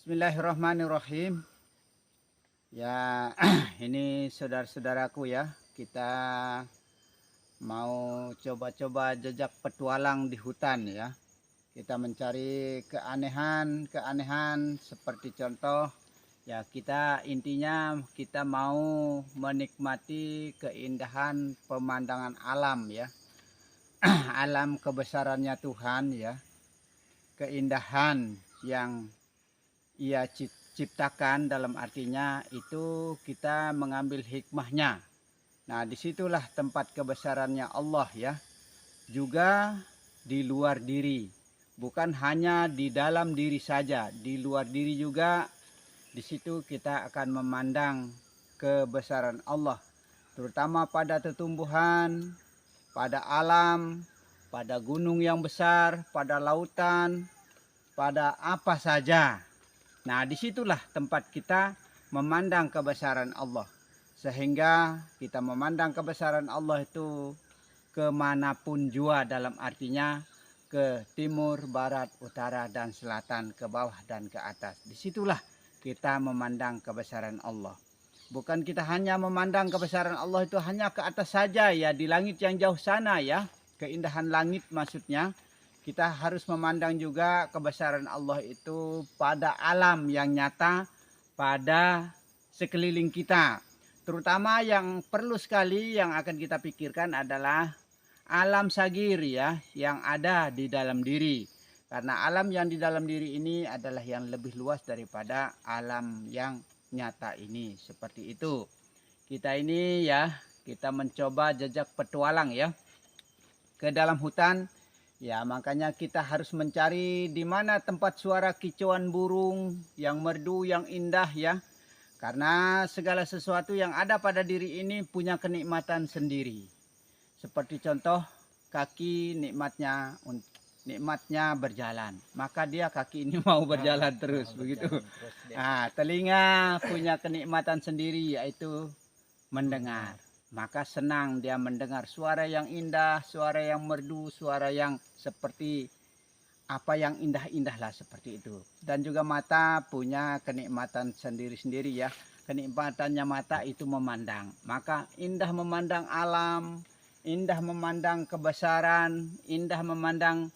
Bismillahirrahmanirrahim. Ya, ini saudara-saudaraku ya. Kita mau coba-coba jejak petualang di hutan ya. Kita mencari keanehan-keanehan seperti contoh ya, kita intinya kita mau menikmati keindahan pemandangan alam ya. Alam kebesarannya Tuhan ya. Keindahan yang ia ciptakan, dalam artinya itu kita mengambil hikmahnya. Nah, disitulah tempat kebesarannya Allah ya. Juga di luar diri, bukan hanya di dalam diri saja, di luar diri juga. Di situ kita akan memandang kebesaran Allah, terutama pada tumbuhan, pada alam, pada gunung yang besar, pada lautan, pada apa saja. Nah, disitulah tempat kita memandang kebesaran Allah. Sehingga kita memandang kebesaran Allah itu kemanapun jua, dalam artinya ke timur, barat, utara, dan selatan, ke bawah dan ke atas. Disitulah kita memandang kebesaran Allah. Bukan kita hanya memandang kebesaran Allah itu hanya ke atas saja ya, di langit yang jauh sana ya. Keindahan langit maksudnya. Kita harus memandang juga kebesaran Allah itu pada alam yang nyata, pada sekeliling kita. Terutama yang perlu sekali yang akan kita pikirkan adalah alam sagir ya, yang ada di dalam diri. Karena alam yang di dalam diri ini adalah yang lebih luas daripada alam yang nyata ini. Seperti itu. Kita ini ya, kita mencoba jejak petualang ya, ke dalam hutan. Ya, makanya kita harus mencari di mana tempat suara kicauan burung yang merdu, yang indah ya. Karena segala sesuatu yang ada pada diri ini punya kenikmatan sendiri. Seperti contoh kaki, nikmatnya berjalan. Maka dia kaki ini mau berjalan terus begitu. Nah, telinga punya kenikmatan sendiri, yaitu mendengar. Maka senang dia mendengar suara yang indah, suara yang merdu, suara yang seperti apa yang indah-indah lah, seperti itu. Dan juga mata punya kenikmatan sendiri-sendiri ya. Kenikmatannya mata itu memandang. Maka indah memandang alam, indah memandang kebesaran, indah memandang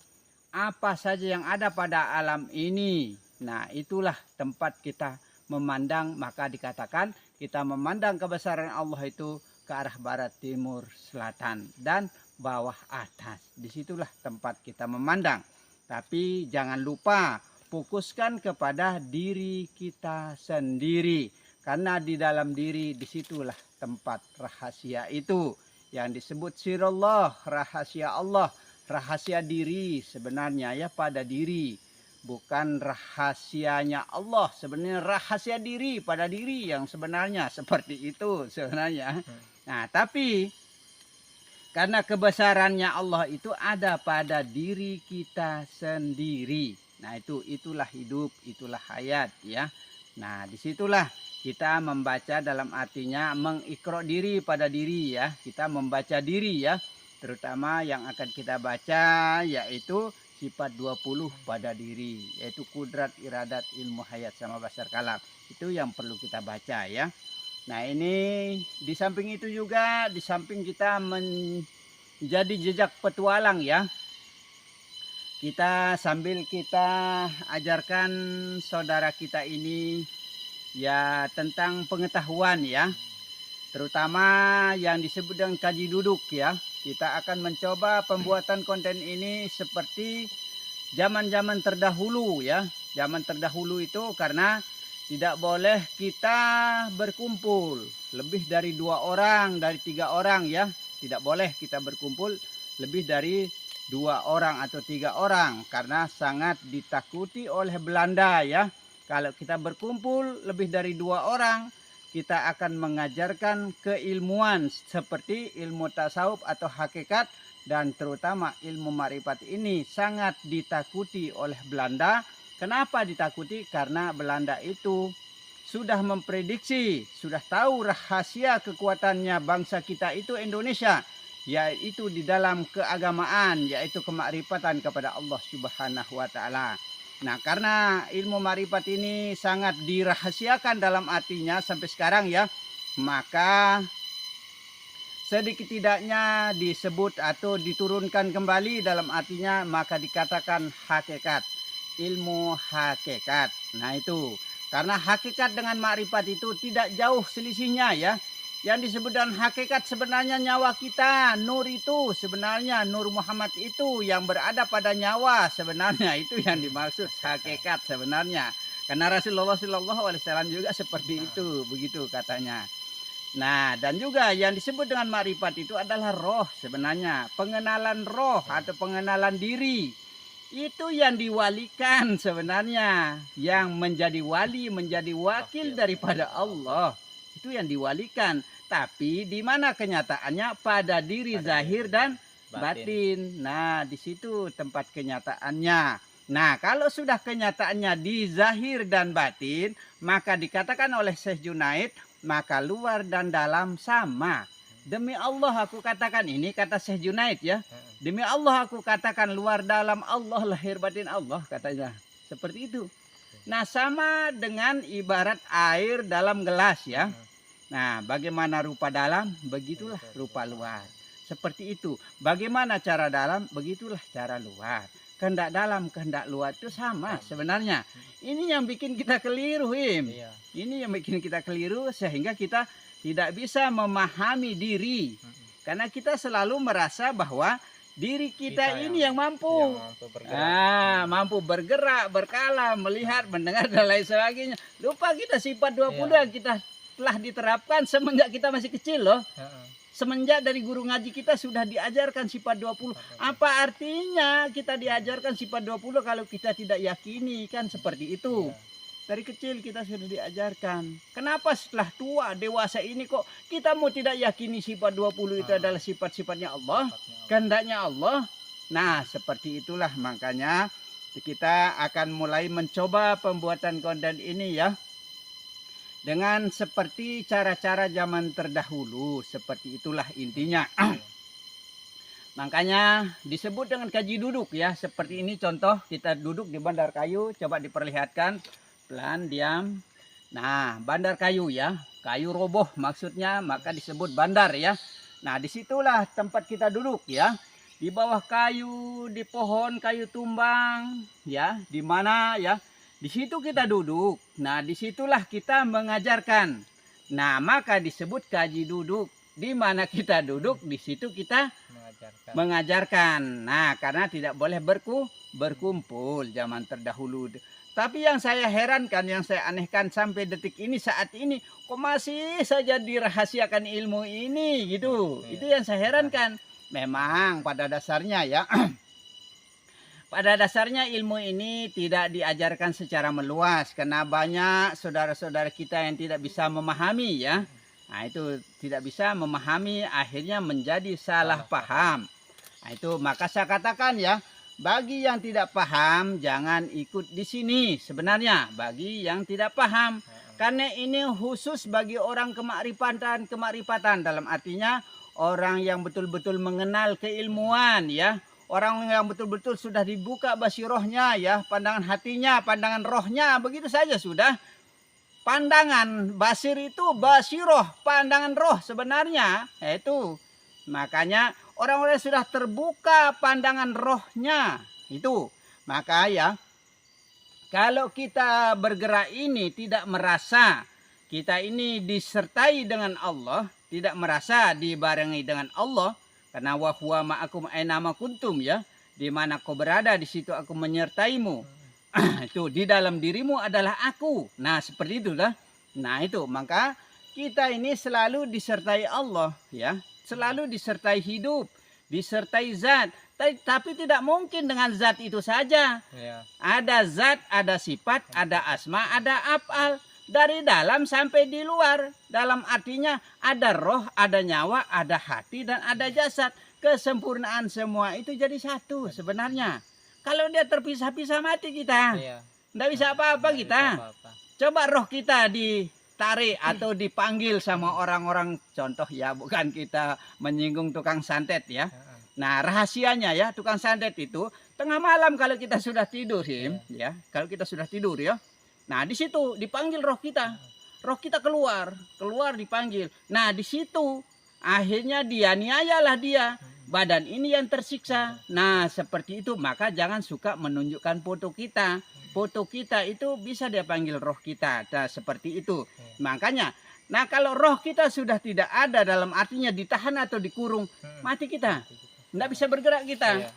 apa saja yang ada pada alam ini. Nah, itulah tempat kita memandang. Maka dikatakan kita memandang kebesaran Allah itu ke arah barat, timur, selatan, dan bawah, atas. Disitulah tempat kita memandang. Tapi jangan lupa fokuskan kepada diri kita sendiri. Karena di dalam diri disitulah tempat rahasia itu. Yang disebut sirullah, rahasia Allah. Rahasia diri sebenarnya ya, pada diri. Bukan rahasianya Allah, sebenarnya rahasia diri pada diri yang sebenarnya, seperti itu sebenarnya. Nah, tapi karena kebesarannya Allah itu ada pada diri kita sendiri. Nah, itulah hidup, itulah hayat ya. Nah, disitulah kita membaca, dalam artinya mengikro diri pada diri ya. Kita membaca diri ya. Terutama yang akan kita baca yaitu sifat 20 pada diri, yaitu kudrat, iradat, ilmu, hayat, sama basar kalam. Itu yang perlu kita baca ya. Nah, ini di samping itu juga, di samping kita menjadi jejak petualang ya, kita sambil kita ajarkan saudara kita ini ya tentang pengetahuan ya, terutama yang disebut dengan kaji duduk ya. Kita akan mencoba pembuatan konten ini seperti zaman-zaman terdahulu ya. Zaman terdahulu itu karena tidak boleh kita berkumpul lebih dari 2 orang, dari 3 orang ya. Tidak boleh kita berkumpul lebih dari 2 orang atau 3 orang, karena sangat ditakuti oleh Belanda ya. Kalau kita berkumpul lebih dari 2 orang, kita akan mengajarkan keilmuan seperti ilmu tasawuf atau hakikat, dan terutama ilmu ma'rifat ini sangat ditakuti oleh Belanda. Kenapa ditakuti? Karena Belanda itu sudah memprediksi, sudah tahu rahasia kekuatannya bangsa kita itu Indonesia, yaitu di dalam keagamaan, yaitu kemakrifatan kepada Allah Subhanahu wa taala. Nah, karena ilmu ma'rifat ini sangat dirahasiakan dalam artinya sampai sekarang ya, maka sedikit tidaknya disebut atau diturunkan kembali dalam artinya maka dikatakan hakikat, ilmu hakikat. Nah itu, karena hakikat dengan makrifat itu tidak jauh selisihnya ya. Yang disebut dengan hakikat sebenarnya nyawa kita, nur itu sebenarnya nur Muhammad itu yang berada pada nyawa sebenarnya itu yang dimaksud hakikat sebenarnya. Karena Rasulullah SAW juga seperti itu, begitu katanya. Nah, dan juga yang disebut dengan makrifat itu adalah roh sebenarnya. Pengenalan roh atau pengenalan diri. Itu yang diwalikan sebenarnya. Yang menjadi wali, menjadi wakil daripada Allah. Itu yang diwalikan. Tapi di mana kenyataannya? Pada diri zahir dan batin. Nah, di situ tempat kenyataannya. Nah, kalau sudah kenyataannya di zahir dan batin, maka dikatakan oleh Syekh Junaid, maka luar dan dalam sama. Demi Allah aku katakan ini, kata Syekh Junaid ya. Demi Allah aku katakan luar dalam Allah, lahir batin Allah katanya. Seperti itu. Nah, sama dengan ibarat air dalam gelas ya. Nah, bagaimana rupa dalam, begitulah rupa luar. Seperti itu. Bagaimana cara dalam, begitulah cara luar. Kehendak dalam, kehendak luar itu sama sebenarnya. Ini yang bikin kita keliru, Im. Ini yang bikin kita keliru sehingga kita tidak bisa memahami diri. Karena kita selalu merasa bahwa diri kita ini yang mampu. Mampu bergerak, berkala, melihat, mendengar dan lain sebagainya. Lupa kita sifat 20 yang kita telah diterapkan semenjak kita masih kecil loh. Semenjak dari guru ngaji kita sudah diajarkan sifat 20. Apa artinya kita diajarkan sifat 20 kalau kita tidak yakini, kan seperti itu. Dari kecil kita sudah diajarkan. Kenapa setelah tua, dewasa ini kok kita mau tidak yakini sifat 20 itu adalah sifat-sifatnya Allah, kehendaknya Allah. Nah, seperti itulah makanya kita akan mulai mencoba pembuatan konten ini ya. Dengan seperti cara-cara zaman terdahulu, seperti itulah intinya. Makanya disebut dengan kaji duduk ya, seperti ini contoh kita duduk di bandar kayu, coba diperlihatkan, pelan, diam. Nah, bandar kayu ya, kayu roboh maksudnya, maka disebut bandar ya. Nah, disitulah tempat kita duduk ya, di bawah kayu, di pohon kayu tumbang ya, di mana ya. Di situ kita duduk. Nah, disitulah kita mengajarkan. Nah, maka disebut kaji duduk. Di mana kita duduk, di situ kita mengajarkan. Nah, karena tidak boleh berkumpul zaman terdahulu. Tapi yang saya herankan, yang saya anehkan sampai detik ini, saat ini, kok masih saja dirahasiakan ilmu ini gitu. Itu yang saya herankan. Memang pada dasarnya ya. Pada dasarnya ilmu ini tidak diajarkan secara meluas karena banyak saudara-saudara kita yang tidak bisa memahami ya. Nah, itu tidak bisa memahami, akhirnya menjadi salah paham. Nah, itu maka saya katakan ya, bagi yang tidak paham jangan ikut di sini sebenarnya, bagi yang tidak paham. Karena ini khusus bagi orang kemakrifatan dalam artinya orang yang betul-betul mengenal keilmuan ya. Orang yang betul-betul sudah dibuka basirohnya ya, pandangan hatinya, pandangan rohnya, begitu saja sudah. Pandangan basir itu basiroh, pandangan roh sebenarnya, itu. Makanya orang-orang sudah terbuka pandangan rohnya, itu. Maka ya, kalau kita bergerak ini tidak merasa kita ini disertai dengan Allah, tidak merasa dibarengi dengan Allah, karena wa huwa ma'akum aina ma kuntum ya, di mana kau berada di situ aku menyertaimu. Itu di dalam dirimu adalah aku. Nah, seperti itulah. Nah, itu maka kita ini selalu disertai Allah ya, selalu disertai hidup, disertai zat. Tapi tidak mungkin dengan zat itu saja. Ada zat, ada sifat, ada asma, ada af'al. Dari dalam sampai di luar. Dalam artinya ada roh, ada nyawa, ada hati, dan ada jasad. Kesempurnaan semua itu jadi satu sebenarnya. Kalau dia terpisah-pisah mati kita. Tidak bisa apa-apa kita. Coba roh kita ditarik atau dipanggil sama orang-orang. Contoh ya, bukan kita menyinggung tukang santet ya. Nah, rahasianya ya, tukang santet itu Tengah malam kalau kita sudah tidur, ya, kalau kita sudah tidur ya. Nah, di situ dipanggil roh kita. Roh kita keluar dipanggil. Nah, di situ akhirnya dianiayalah dia. Badan ini yang tersiksa. Nah, seperti itu. Maka jangan suka menunjukkan foto kita. Foto kita itu bisa dia panggil roh kita. Nah, seperti itu. Makanya, nah kalau roh kita sudah tidak ada, dalam artinya ditahan atau dikurung, mati kita. Tidak bisa bergerak kita.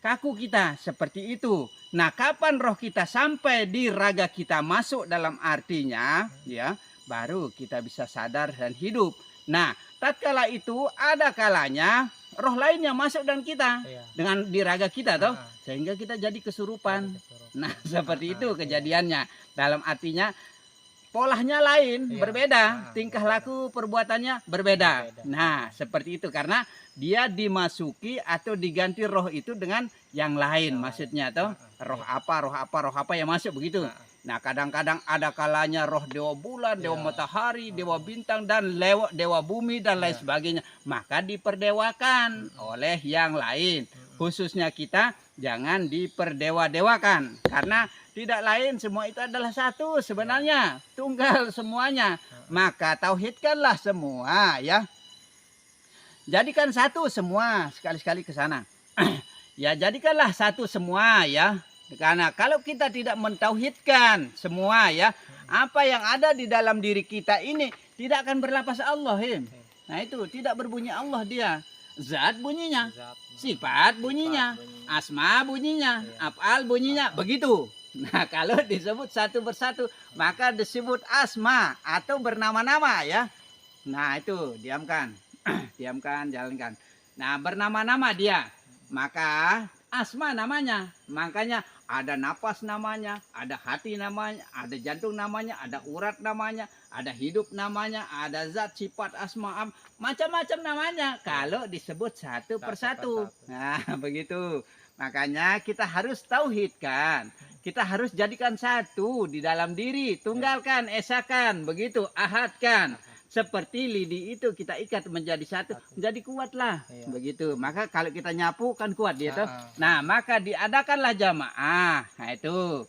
Kaku kita, seperti itu. Nah, kapan roh kita sampai di raga kita masuk dalam artinya, ya, baru kita bisa sadar dan hidup. Nah, tatkala itu ada kalanya roh lainnya masuk dan kita dengan di raga kita toh, sehingga kita jadi kesurupan. Nah, seperti itu kejadiannya. Dalam artinya polanya lain, berbeda, tingkah laku perbuatannya berbeda. Nah, seperti itu karena dia dimasuki atau diganti roh itu dengan yang lain, maksudnya toh roh apa yang masuk begitu. Nah, kadang-kadang ada kalanya roh dewa bulan, dewa matahari, dewa bintang dan dewa bumi dan lain sebagainya, maka diperdewakan oleh yang lain. Khususnya kita jangan diperdewa-dewakan, karena tidak lain, semua itu adalah satu sebenarnya, tunggal semuanya. Maka tauhidkanlah semua ya. Jadikan satu semua, sekali-sekali ke sana. Ya, jadikanlah satu semua ya. Karena kalau kita tidak mentauhidkan semua ya, apa yang ada di dalam diri kita ini tidak akan berlapas Allah. Nah, itu tidak berbunyi Allah dia. Zat bunyinya, sifat bunyinya, asma bunyinya, af'al bunyinya, begitu. Nah, kalau disebut satu persatu, maka disebut asma atau bernama-nama ya. Nah, itu diamkan. Diamkan, jalankan. Nah, bernama-nama dia, maka asma namanya. Makanya ada napas namanya, ada hati namanya, ada jantung namanya, ada urat namanya, ada hidup namanya, ada zat, sifat, asma, macam-macam namanya. Kalau disebut satu persatu. Nah, begitu. Makanya kita harus tauhidkan. Kita harus jadikan satu di dalam diri. Tunggalkan, esakan, begitu, ahadkan. Seperti lidi itu kita ikat menjadi satu, menjadi kuatlah. Begitu. Maka kalau kita nyapu kan kuat dia tuh. Nah, maka diadakanlah jamaah. Nah, itu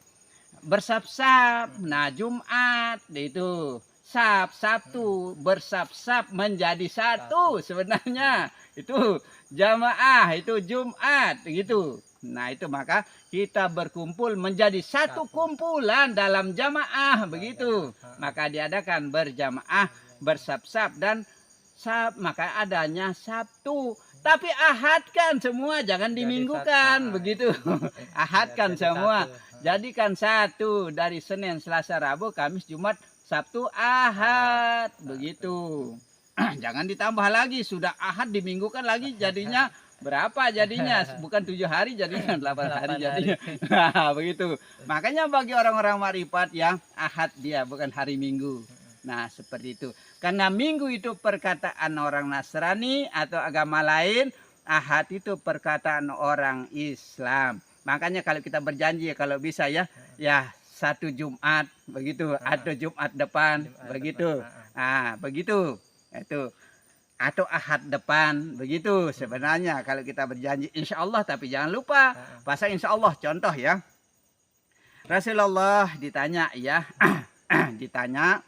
bersab-sab. Nah, Jumat itu Sabtu bersab-sab menjadi satu sebenarnya. Itu jamaah, itu Jumat gitu. Nah, itu maka kita berkumpul menjadi satu kumpulan dalam jamaah begitu. Maka diadakan berjamaah, bersab-sab dan maka adanya Sabtu. Tapi ahadkan semua, jangan diminggukan begitu. Ahadkan semua. Jadikan satu dari Senin, Selasa, Rabu, Kamis, Jumat, Sabtu, Ahad begitu. Jangan ditambah lagi, sudah Ahad diminggukan lagi jadinya berapa jadinya? Bukan 7 hari jadinya 8 hari jadinya. Nah, begitu. Makanya bagi orang-orang marifat ya, Ahad dia bukan hari Minggu. Nah, seperti itu. Karena Minggu itu perkataan orang Nasrani atau agama lain, Ahad itu perkataan orang Islam. Makanya kalau kita berjanji kalau bisa ya, satu Jumat begitu atau Jumat depan begitu. Ah, begitu. Itu atau Ahad depan begitu sebenarnya kalau kita berjanji insya Allah, tapi jangan lupa pasang insya Allah. Contoh ya, Rasulullah ditanya ya, ditanya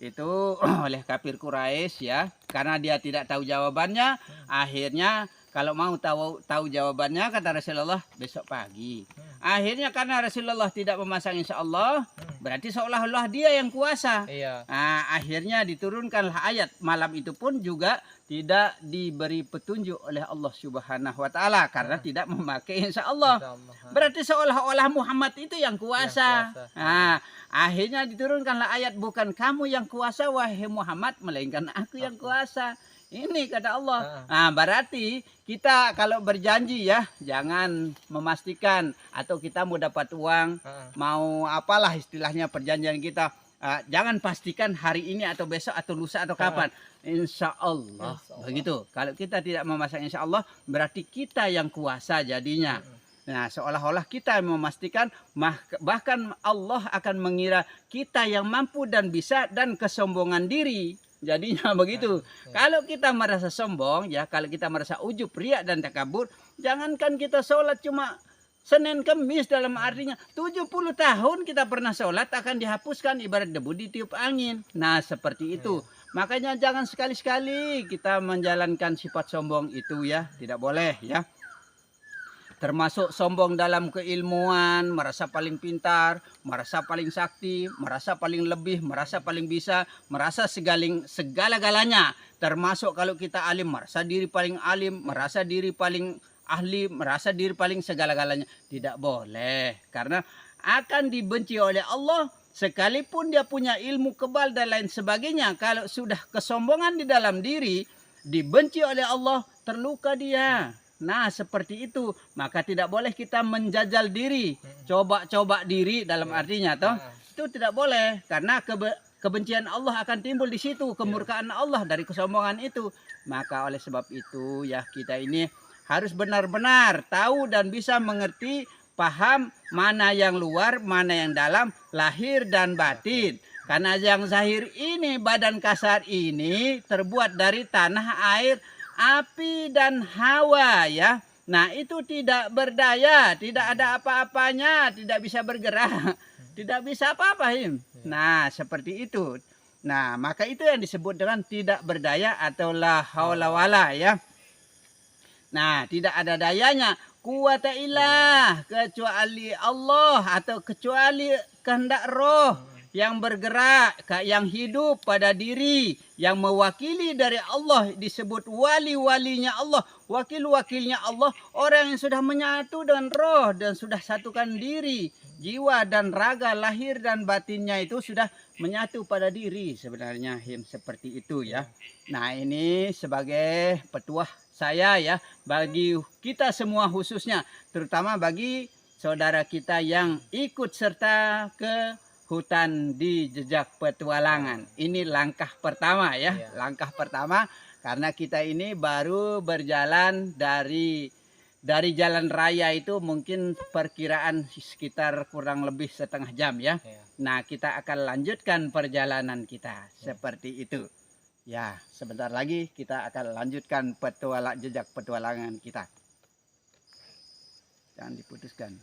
itu oleh kafir Quraisy ya, karena dia tidak tahu jawabannya. Akhirnya kalau mau tahu jawabannya kata Rasulullah besok pagi. Akhirnya karena Rasulullah tidak memasang insya Allah, berarti seolah-olah dia yang kuasa. Nah, akhirnya diturunkanlah ayat. Malam itu pun juga tidak diberi petunjuk oleh Allah Subhanahu wa Ta'ala karena tidak memakai insya Allah. Berarti seolah-olah Muhammad itu yang kuasa. Nah, akhirnya diturunkanlah ayat, bukan kamu yang kuasa wahai Muhammad, melainkan aku yang kuasa. Ini kata Allah. Nah, berarti kita kalau berjanji ya, jangan memastikan atau kita mau dapat uang, mau apalah istilahnya perjanjian kita. Jangan pastikan hari ini atau besok atau lusa atau kapan. Insya Allah. Begitu. Kalau kita tidak memasang insya Allah, berarti kita yang kuasa jadinya. Nah, seolah-olah kita memastikan, bahkan Allah akan mengira kita yang mampu dan bisa, dan kesombongan diri. Jadinya begitu. Kalau kita merasa sombong ya, kalau kita merasa ujub, riak dan takabur, jangankan kita sholat cuma Senin Kemis dalam artinya 70 tahun kita pernah sholat akan dihapuskan ibarat debu ditiup angin. Nah seperti itu. Makanya jangan sekali-sekali kita menjalankan sifat sombong itu ya. Tidak boleh ya. Termasuk sombong dalam keilmuan, merasa paling pintar, merasa paling sakti, merasa paling lebih, merasa paling bisa, merasa segala-galanya. Termasuk kalau kita alim, merasa diri paling alim, merasa diri paling ahli, merasa diri paling segala-galanya. Tidak boleh, karena akan dibenci oleh Allah. Sekalipun dia punya ilmu kebal dan lain sebagainya, kalau sudah kesombongan di dalam diri, dibenci oleh Allah, terluka dia. Nah seperti itu, maka tidak boleh kita menjajal diri, coba-coba diri dalam artinya toh. Itu tidak boleh, karena kebencian Allah akan timbul di situ, kemurkaan Allah dari kesombongan itu. Maka oleh sebab itu ya kita ini harus benar-benar tahu dan bisa mengerti, paham mana yang luar, mana yang dalam, lahir dan batin. Karena yang zahir ini, badan kasar ini terbuat dari tanah, air, api dan hawa ya. Nah itu tidak berdaya, tidak ada apa-apanya, tidak bisa bergerak, tidak bisa apa-apa. Nah seperti itu. Nah maka itu yang disebut dengan tidak berdaya atau la haula wala ya. Nah tidak ada dayanya, quwata illah, kecuali Allah atau kecuali kehendak roh yang bergerak, yang hidup pada diri, yang mewakili dari Allah, disebut wali-walinya Allah, wakil-wakilnya Allah, orang yang sudah menyatu dengan roh dan sudah satukan diri, jiwa dan raga, lahir dan batinnya itu sudah menyatu pada diri sebenarnya, seperti itu ya. Nah ini sebagai petuah saya ya, bagi kita semua khususnya, terutama bagi saudara kita yang ikut serta ke hutan di jejak petualangan. Ini langkah pertama ya, langkah pertama, karena kita ini baru berjalan dari jalan raya itu mungkin perkiraan sekitar kurang lebih setengah jam ya. Nah kita akan lanjutkan perjalanan kita seperti itu. Ya sebentar lagi kita akan lanjutkan jejak petualangan kita. Jangan diputuskan.